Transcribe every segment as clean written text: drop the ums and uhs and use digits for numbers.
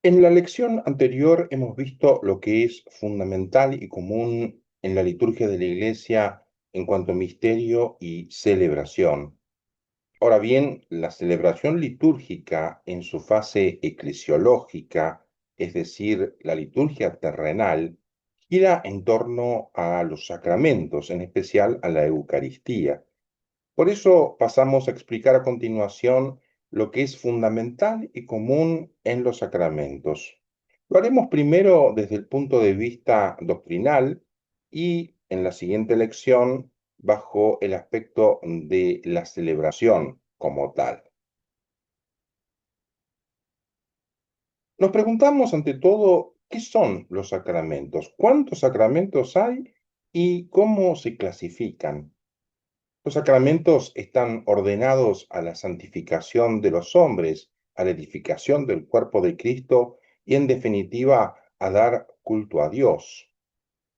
En la lección anterior hemos visto lo que es fundamental y común en la liturgia de la Iglesia en cuanto a misterio y celebración. Ahora bien, la celebración litúrgica en su fase eclesiológica, es decir, la liturgia terrenal, gira en torno a los sacramentos, en especial a la Eucaristía. Por eso pasamos a explicar a continuación lo que es fundamental y común en los sacramentos. Lo haremos primero desde el punto de vista doctrinal y en la siguiente lección bajo el aspecto de la celebración como tal. Nos preguntamos ante todo, ¿qué son los sacramentos? ¿Cuántos sacramentos hay y cómo se clasifican? Los sacramentos están ordenados a la santificación de los hombres, a la edificación del cuerpo de Cristo y, en definitiva, a dar culto a Dios.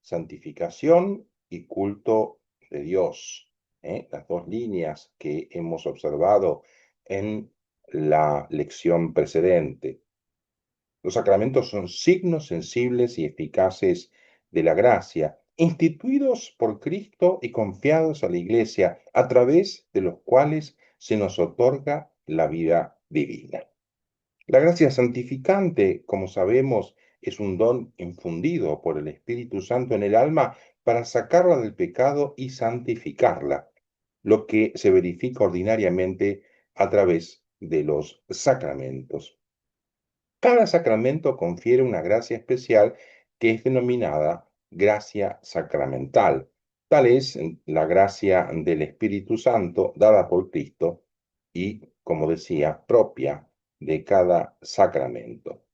Santificación y culto de Dios. Las dos líneas que hemos observado en la lección precedente. Los sacramentos son signos sensibles y eficaces de la gracia, instituidos por Cristo y confiados a la Iglesia, a través de los cuales se nos otorga la vida divina. La gracia santificante, como sabemos, es un don infundido por el Espíritu Santo en el alma para sacarla del pecado y santificarla, lo que se verifica ordinariamente a través de los sacramentos. Cada sacramento confiere una gracia especial que es denominada gracia sacramental. Tal es la gracia del Espíritu Santo dada por Cristo y, como decía, propia de cada sacramento.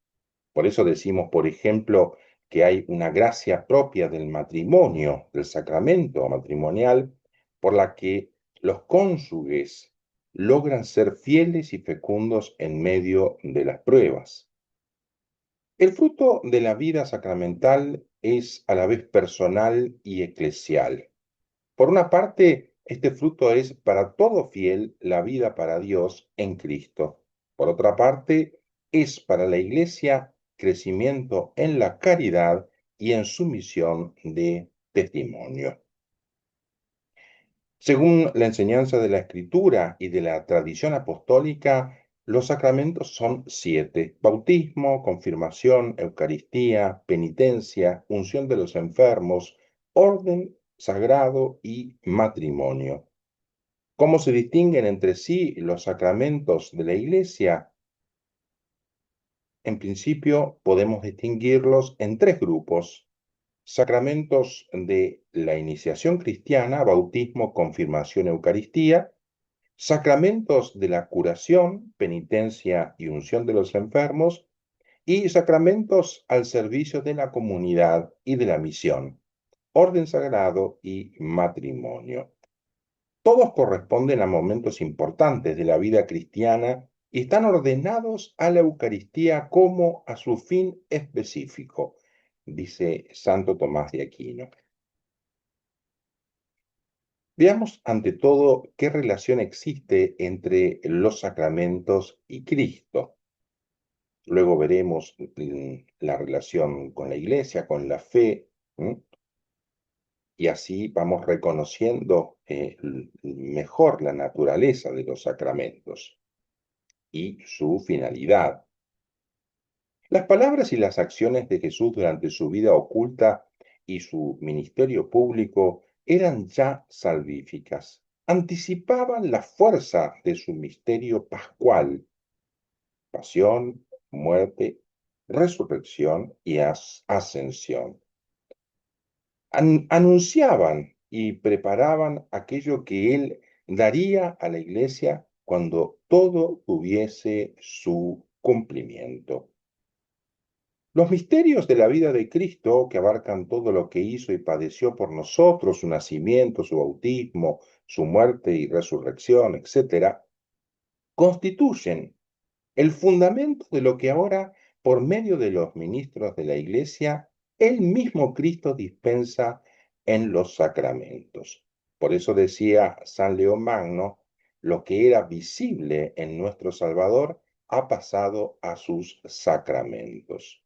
Por eso decimos, por ejemplo, que hay una gracia propia del matrimonio, del sacramento matrimonial, por la que los cónyuges logran ser fieles y fecundos en medio de las pruebas. El fruto de la vida sacramental es a la vez personal y eclesial. Por una parte, este fruto es para todo fiel la vida para Dios en Cristo. Por otra parte, es para la Iglesia crecimiento en la caridad y en su misión de testimonio. Según la enseñanza de la Escritura y de la tradición apostólica, los sacramentos son 7: bautismo, confirmación, Eucaristía, penitencia, unción de los enfermos, orden sagrado y matrimonio. ¿Cómo se distinguen entre sí los sacramentos de la Iglesia? En principio, podemos distinguirlos en tres grupos: sacramentos de la iniciación cristiana, bautismo, confirmación, Eucaristía; sacramentos de la curación, penitencia y unción de los enfermos; y sacramentos al servicio de la comunidad y de la misión, orden sagrado y matrimonio. Todos corresponden a momentos importantes de la vida cristiana y están ordenados a la Eucaristía como a su fin específico, dice Santo Tomás de Aquino. Veamos ante todo qué relación existe entre los sacramentos y Cristo. Luego veremos la relación con la Iglesia, con la fe, y así vamos reconociendo mejor la naturaleza de los sacramentos y su finalidad. Las palabras y las acciones de Jesús durante su vida oculta y su ministerio público eran ya salvíficas. Anticipaban la fuerza de su misterio pascual: pasión, muerte, resurrección y ascensión. Anunciaban y preparaban aquello que él daría a la iglesia cuando todo tuviese su cumplimiento. Los misterios de la vida de Cristo, que abarcan todo lo que hizo y padeció por nosotros, su nacimiento, su bautismo, su muerte y resurrección, etc., constituyen el fundamento de lo que ahora, por medio de los ministros de la Iglesia, el mismo Cristo dispensa en los sacramentos. Por eso decía San León Magno, lo que era visible en nuestro Salvador ha pasado a sus sacramentos.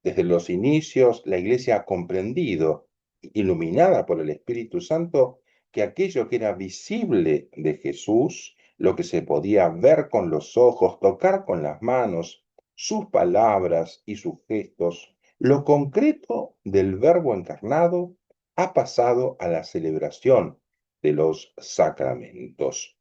Desde los inicios, la Iglesia ha comprendido, iluminada por el Espíritu Santo, que aquello que era visible de Jesús, lo que se podía ver con los ojos, tocar con las manos, sus palabras y sus gestos, lo concreto del Verbo encarnado, ha pasado a la celebración de los sacramentos.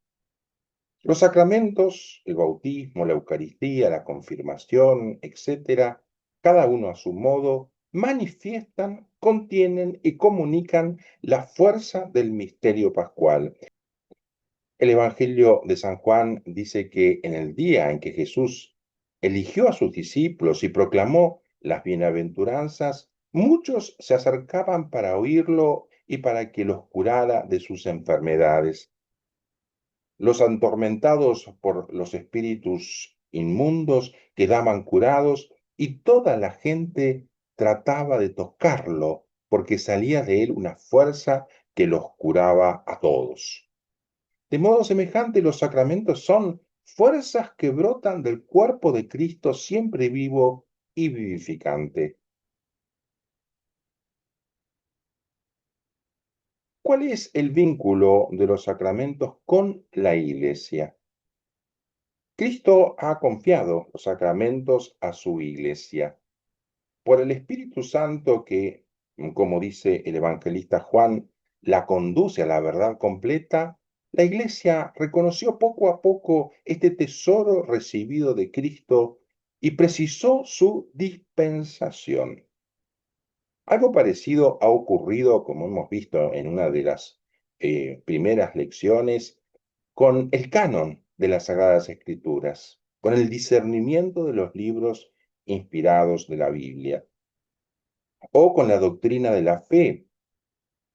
Los sacramentos, el bautismo, la Eucaristía, la confirmación, etcétera, cada uno a su modo, manifiestan, contienen y comunican la fuerza del misterio pascual. El Evangelio de San Juan dice que en el día en que Jesús eligió a sus discípulos y proclamó las bienaventuranzas, muchos se acercaban para oírlo y para que los curara de sus enfermedades. Los atormentados por los espíritus inmundos quedaban curados y toda la gente trataba de tocarlo porque salía de él una fuerza que los curaba a todos. De modo semejante, los sacramentos son fuerzas que brotan del cuerpo de Cristo siempre vivo y vivificante. ¿Cuál es el vínculo de los sacramentos con la Iglesia? Cristo ha confiado los sacramentos a su Iglesia. Por el Espíritu Santo que, como dice el evangelista Juan, la conduce a la verdad completa, la Iglesia reconoció poco a poco este tesoro recibido de Cristo y precisó su dispensación. Algo parecido ha ocurrido, como hemos visto en una de las primeras lecciones, con el canon de las Sagradas Escrituras, con el discernimiento de los libros inspirados de la Biblia, o con la doctrina de la fe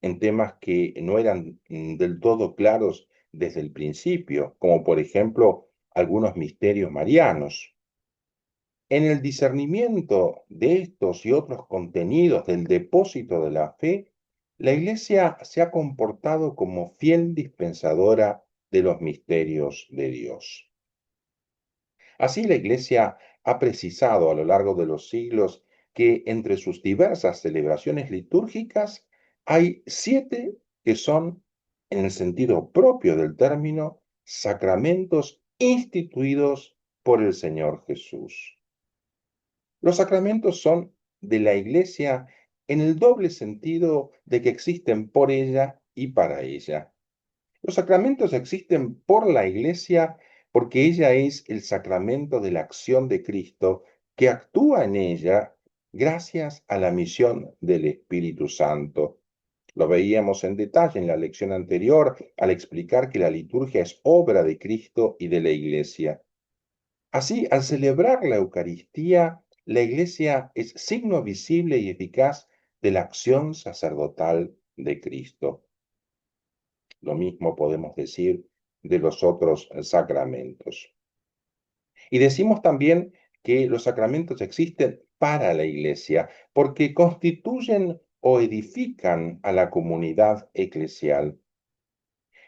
en temas que no eran del todo claros desde el principio, como por ejemplo algunos misterios marianos. En el discernimiento de estos y otros contenidos del depósito de la fe, la Iglesia se ha comportado como fiel dispensadora de los misterios de Dios. Así, la Iglesia ha precisado a lo largo de los siglos que entre sus diversas celebraciones litúrgicas hay 7 que son, en el sentido propio del término, sacramentos instituidos por el Señor Jesús. Los sacramentos son de la Iglesia en el doble sentido de que existen por ella y para ella. Los sacramentos existen por la Iglesia porque ella es el sacramento de la acción de Cristo que actúa en ella gracias a la misión del Espíritu Santo. Lo veíamos en detalle en la lección anterior al explicar que la liturgia es obra de Cristo y de la Iglesia. Así, al celebrar la Eucaristía, la Iglesia es signo visible y eficaz de la acción sacerdotal de Cristo. Lo mismo podemos decir de los otros sacramentos. Y decimos también que los sacramentos existen para la Iglesia porque constituyen o edifican a la comunidad eclesial.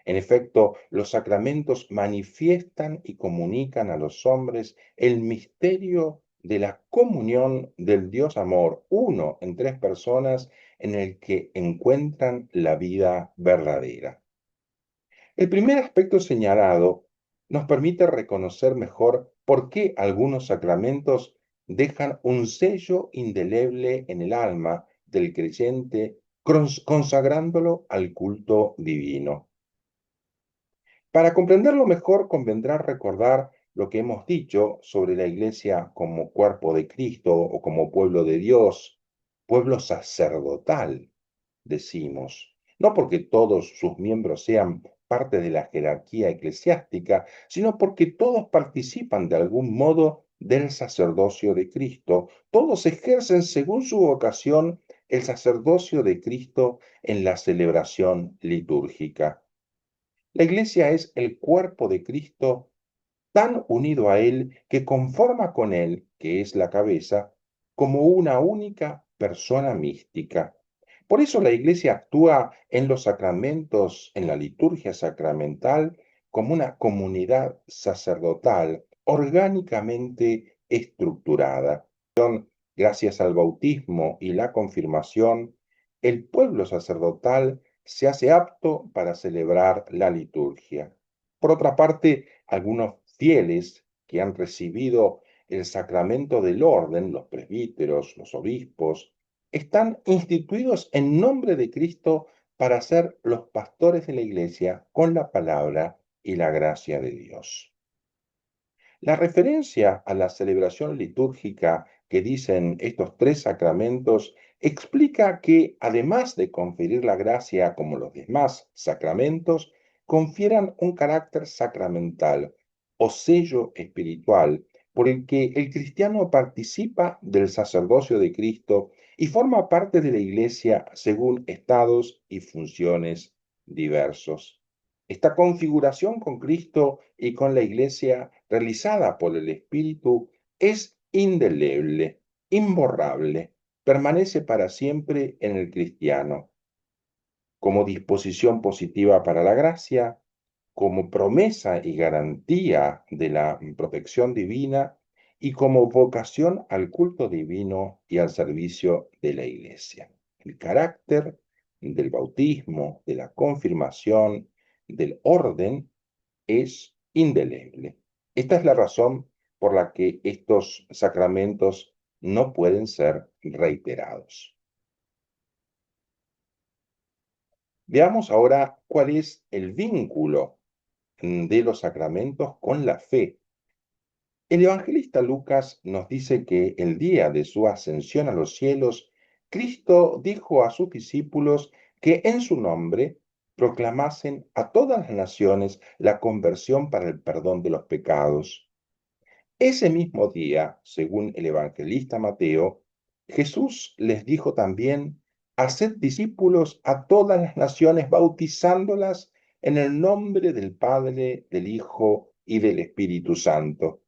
En efecto, los sacramentos manifiestan y comunican a los hombres el misterio de la comunión del Dios amor, uno en 3 personas, en el que encuentran la vida verdadera. El primer aspecto señalado nos permite reconocer mejor por qué algunos sacramentos dejan un sello indeleble en el alma del creyente, consagrándolo al culto divino. Para comprenderlo mejor, convendrá recordar lo que hemos dicho sobre la Iglesia como cuerpo de Cristo o como pueblo de Dios, pueblo sacerdotal, decimos, no porque todos sus miembros sean parte de la jerarquía eclesiástica, sino porque todos participan de algún modo del sacerdocio de Cristo, todos ejercen según su vocación el sacerdocio de Cristo en la celebración litúrgica. La Iglesia es el cuerpo de Cristo tan unido a Él que conforma con Él, que es la cabeza, como una única persona mística. Por eso la Iglesia actúa en los sacramentos, en la liturgia sacramental, como una comunidad sacerdotal, orgánicamente estructurada. Gracias al bautismo y la confirmación, el pueblo sacerdotal se hace apto para celebrar la liturgia. Por otra parte, algunos fieles que han recibido el sacramento del orden, los presbíteros, los obispos, están instituidos en nombre de Cristo para ser los pastores de la iglesia con la palabra y la gracia de Dios. La referencia a la celebración litúrgica que dicen estos tres sacramentos explica que, además de conferir la gracia como los demás sacramentos, confieran un carácter sacramental o sello espiritual por el que el cristiano participa del sacerdocio de Cristo y forma parte de la Iglesia según estados y funciones diversos. Esta configuración con Cristo y con la Iglesia realizada por el Espíritu es indeleble, imborrable, permanece para siempre en el cristiano, como disposición positiva para la gracia, como promesa y garantía de la protección divina y como vocación al culto divino y al servicio de la Iglesia. El carácter del bautismo, de la confirmación, del orden es indeleble. Esta es la razón por la que estos sacramentos no pueden ser reiterados. Veamos ahora cuál es el vínculo de los sacramentos con la fe. El evangelista Lucas nos dice que el día de su ascensión a los cielos, Cristo dijo a sus discípulos que en su nombre proclamasen a todas las naciones la conversión para el perdón de los pecados. Ese mismo día, según el evangelista Mateo, Jesús les dijo también, haced discípulos a todas las naciones, bautizándolas en el nombre del Padre, del Hijo y del Espíritu Santo.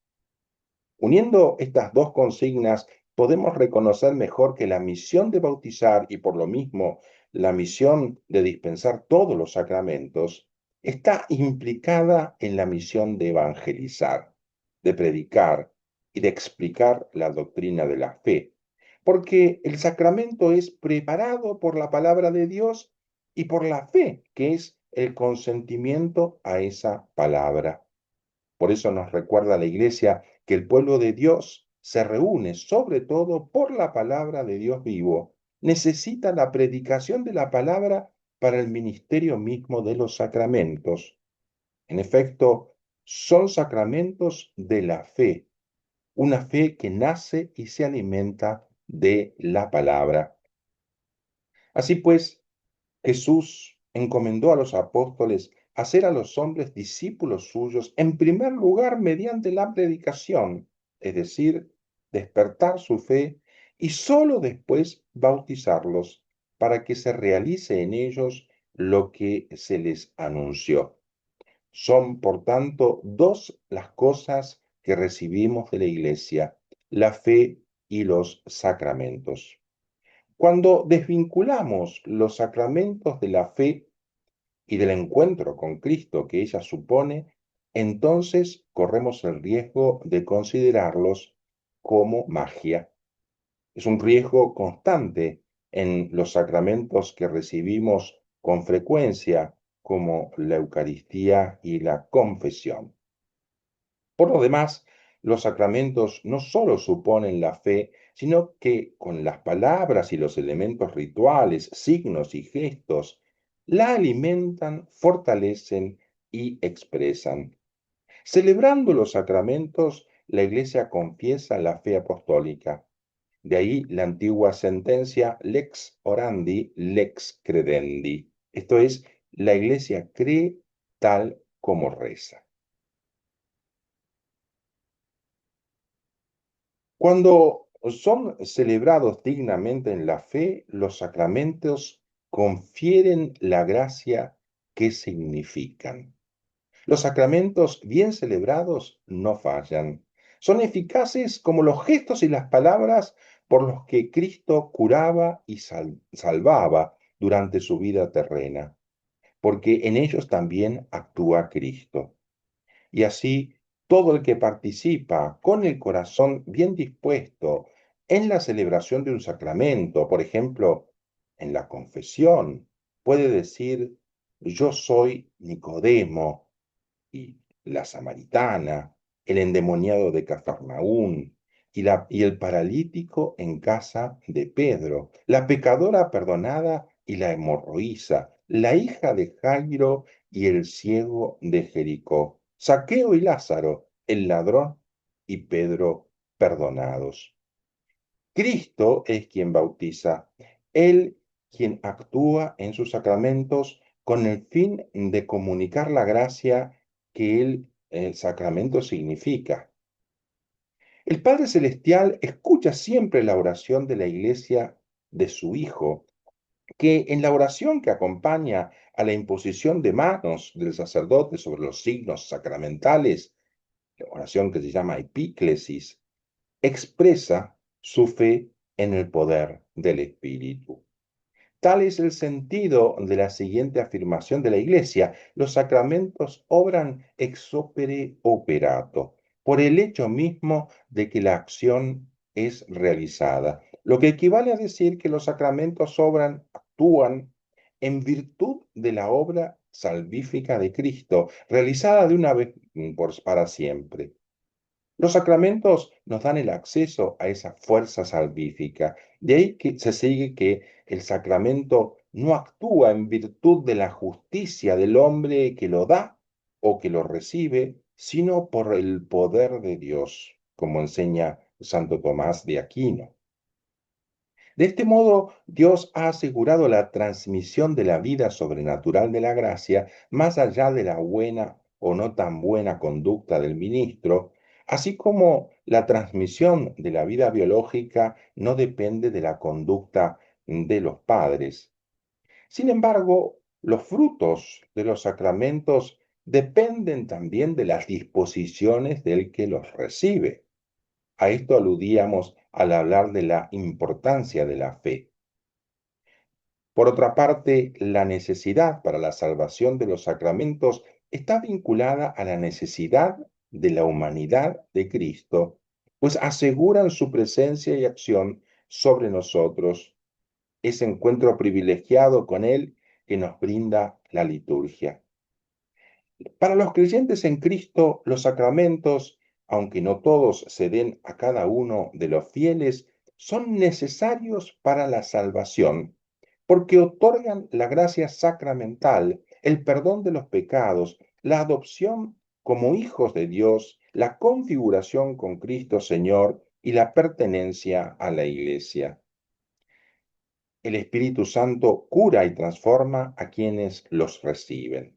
Uniendo estas dos consignas, podemos reconocer mejor que la misión de bautizar y por lo mismo la misión de dispensar todos los sacramentos está implicada en la misión de evangelizar, de predicar y de explicar la doctrina de la fe, porque el sacramento es preparado por la palabra de Dios y por la fe, que es el consentimiento a esa palabra. Por eso nos recuerda la Iglesia que el pueblo de Dios se reúne sobre todo por la palabra de Dios vivo. Necesita la predicación de la palabra para el ministerio mismo de los sacramentos. En efecto, son sacramentos de la fe, una fe que nace y se alimenta de la palabra. Así pues, Jesús encomendó a los apóstoles hacer a los hombres discípulos suyos, en primer lugar mediante la predicación, es decir, despertar su fe y sólo después bautizarlos para que se realice en ellos lo que se les anunció. Son, por tanto, dos las cosas que recibimos de la Iglesia, la fe y los sacramentos. Cuando desvinculamos los sacramentos de la fe y del encuentro con Cristo que ella supone, entonces corremos el riesgo de considerarlos como magia. Es un riesgo constante en los sacramentos que recibimos con frecuencia, como la Eucaristía y la confesión. Por lo demás, los sacramentos no solo suponen la fe, sino que con las palabras y los elementos rituales, signos y gestos, la alimentan, fortalecen y expresan. Celebrando los sacramentos, la Iglesia confiesa la fe apostólica. De ahí la antigua sentencia lex orandi, lex credendi. Esto es, la Iglesia cree tal como reza. Cuando son celebrados dignamente en la fe, los sacramentos confieren la gracia que significan. Los sacramentos bien celebrados no fallan. Son eficaces como los gestos y las palabras por los que Cristo curaba y salvaba durante su vida terrena, porque en ellos también actúa Cristo. Y así Todo el que participa con el corazón bien dispuesto en la celebración de un sacramento, por ejemplo, en la confesión, puede decir, yo soy Nicodemo y la samaritana, el endemoniado de Cafarnaún y el paralítico en casa de Pedro, la pecadora perdonada y la hemorroísa, la hija de Jairo y el ciego de Jericó, Zaqueo y Lázaro, el ladrón y Pedro perdonados. Cristo es quien bautiza, Él quien actúa en sus sacramentos con el fin de comunicar la gracia que el sacramento significa. El Padre Celestial escucha siempre la oración de la iglesia de su Hijo, que en la oración que acompaña a la imposición de manos del sacerdote sobre los signos sacramentales, la oración que se llama epíclesis, expresa su fe en el poder del Espíritu. Tal es el sentido de la siguiente afirmación de la Iglesia. Los sacramentos obran ex opere operato, por el hecho mismo de que la acción es realizada, lo que equivale a decir que los sacramentos obran, actúan en virtud de la obra salvífica de Cristo, realizada de una vez para siempre. Los sacramentos nos dan el acceso a esa fuerza salvífica. De ahí que se sigue que el sacramento no actúa en virtud de la justicia del hombre que lo da o que lo recibe, sino por el poder de Dios, como enseña Santo Tomás de Aquino. De este modo, Dios ha asegurado la transmisión de la vida sobrenatural de la gracia más allá de la buena o no tan buena conducta del ministro, así como la transmisión de la vida biológica no depende de la conducta de los padres. Sin embargo, los frutos de los sacramentos dependen también de las disposiciones del que los recibe. A esto aludíamos al hablar de la importancia de la fe. Por otra parte, la necesidad para la salvación de los sacramentos está vinculada a la necesidad de la humanidad de Cristo, pues aseguran su presencia y acción sobre nosotros, ese encuentro privilegiado con Él que nos brinda la liturgia. Para los creyentes en Cristo, los sacramentos, aunque no todos se den a cada uno de los fieles, son necesarios para la salvación, porque otorgan la gracia sacramental, el perdón de los pecados, la adopción como hijos de Dios, la configuración con Cristo Señor y la pertenencia a la Iglesia. El Espíritu Santo cura y transforma a quienes los reciben.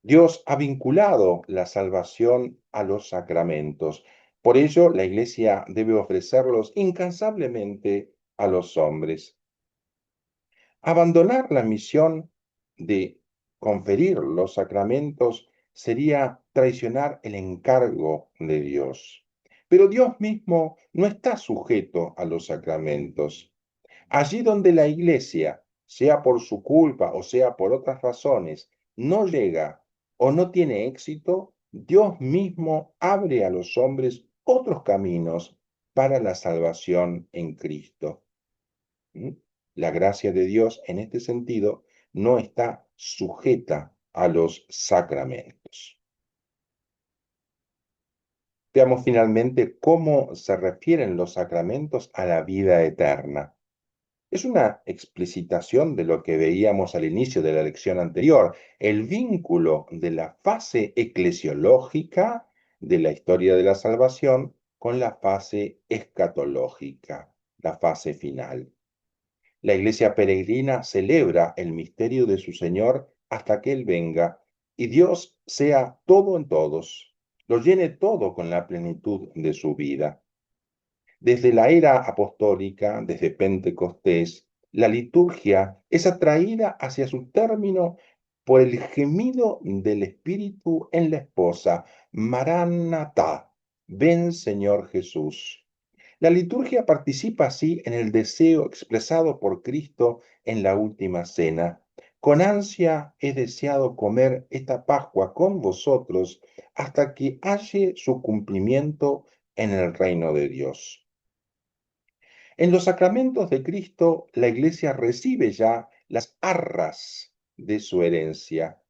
Dios ha vinculado la salvación a los sacramentos. Por ello, la Iglesia debe ofrecerlos incansablemente a los hombres. Abandonar la misión de conferir los sacramentos sería traicionar el encargo de Dios. Pero Dios mismo no está sujeto a los sacramentos. Allí donde la Iglesia, sea por su culpa o sea por otras razones, no llega o no tiene éxito, Dios mismo abre a los hombres otros caminos para la salvación en Cristo. ¿Mm? La gracia de Dios en este sentido no está sujeta a los sacramentos. Veamos finalmente cómo se refieren los sacramentos a la vida eterna. Es una explicitación de lo que veíamos al inicio de la lección anterior, el vínculo de la fase eclesiológica de la historia de la salvación con la fase escatológica, la fase final. La iglesia peregrina celebra el misterio de su Señor hasta que Él venga y Dios sea todo en todos, lo llene todo con la plenitud de su vida. Desde la era apostólica, desde Pentecostés, la liturgia es atraída hacia su término por el gemido del Espíritu en la esposa, Maranatá, ven Señor Jesús. La liturgia participa así en el deseo expresado por Cristo en la última cena. Con ansia he deseado comer esta Pascua con vosotros hasta que halle su cumplimiento en el reino de Dios. En los sacramentos de Cristo, la Iglesia recibe ya las arras de su herencia.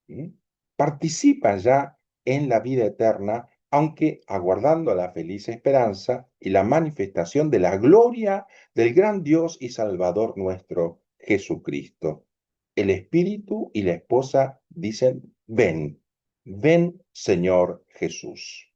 ¿Sí? Participa ya en la vida eterna, aunque aguardando la feliz esperanza y la manifestación de la gloria del gran Dios y Salvador nuestro, Jesucristo. El Espíritu y la esposa dicen, ven, ven Señor Jesús.